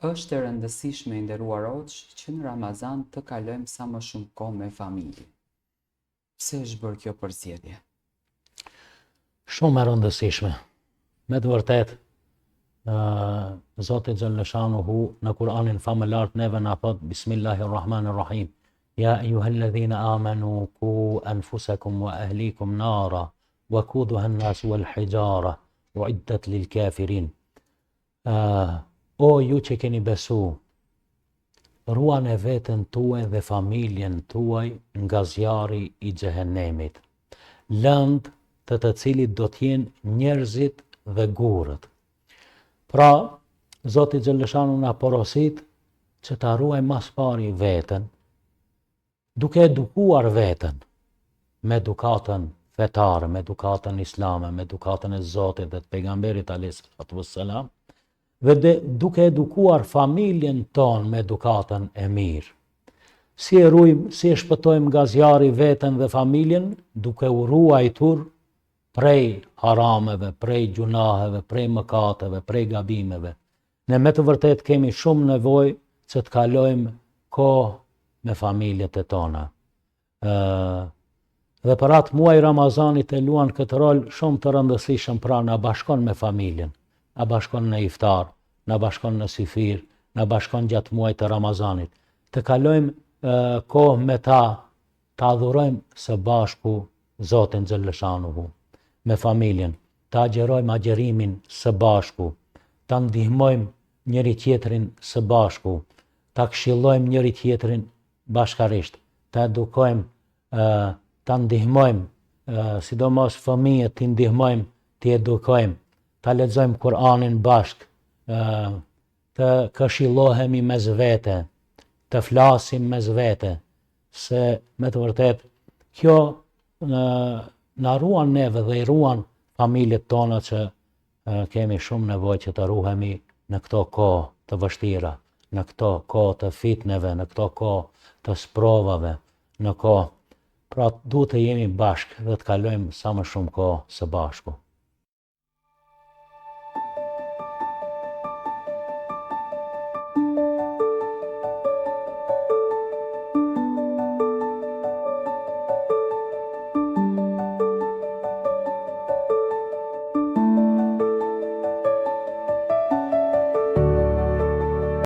Është e rëndësishme i nderuar Hoxh që në Ramazan të kalojmë sa më shumë kohë me familje. Pse është bërë kjo përzgjedhje? Shumë e rëndësishme. Me të vërtet, Zoti Xhaleshanuhu në Kur'anin famëlar neve na thot Bismillahirrahmanirrahim. Ja eyyuhalladhina amanu qu anfusakum wa ahlikum nara wa quduha an-nas wal hijara uiddat lil kafirin. O ju që keni besu, ruani veten tuaj dhe familjen tuaj nga zjarri i xhehenemit, lëndë të cilit do t'jenë njerëzit dhe gurët. Pra, Zoti Xhaleshanu na porosit që ta ruajmë mas pari veten, duke edukuar veten me edukatën fetare, me edukatën islame, me edukatën e Zotit dhe të pejgamberit alayhis salam, dhe duke edukuar familjen tonë me edukatën e mirë. Si e shpëtojmë nga zjarri veten dhe familjen, duke u ruajtur prej harameve, prej gjunaheve, prej mëkateve, prej gabimeve. Ne me të vërtet kemi shumë nevojë që të kalojmë kohë me familjet e tona. Dhe për atë muaj Ramazanit e luan këtë rol shumë të rëndësishëm, pra na bashkon me familjen, na bashkon në iftar, na bashkon në sifir, na bashkon gjatë muajit të Ramazanit. Të kalojmë kohë me ta, ta adhurojmë së bashku Zotin Xhaleshanuhu, me familjen, ta agjerojmë agjerimin së bashku, ta ndihmojmë njëri tjetrin së bashku, ta këshillojmë njëri tjetrin bashkarisht, ta edukojmë, ta ndihmojmë, sidomos fëmijët t'i ndihmojmë, t'i edukojmë, ta lexojmë Kur'anin bashk, të këshillohemi mes vete, të flasim mes vete, se me të vërtet kjo na ruan neve dhe i ruan familjet tona që kemi shumë nevojë që të ruhemi në këto kohë të vështira, në këto kohë të fitneve, në këto kohë të sprovave, në kohë. Pra duhet të jemi bashkë dhe të kalojmë sa më shumë kohë së bashku.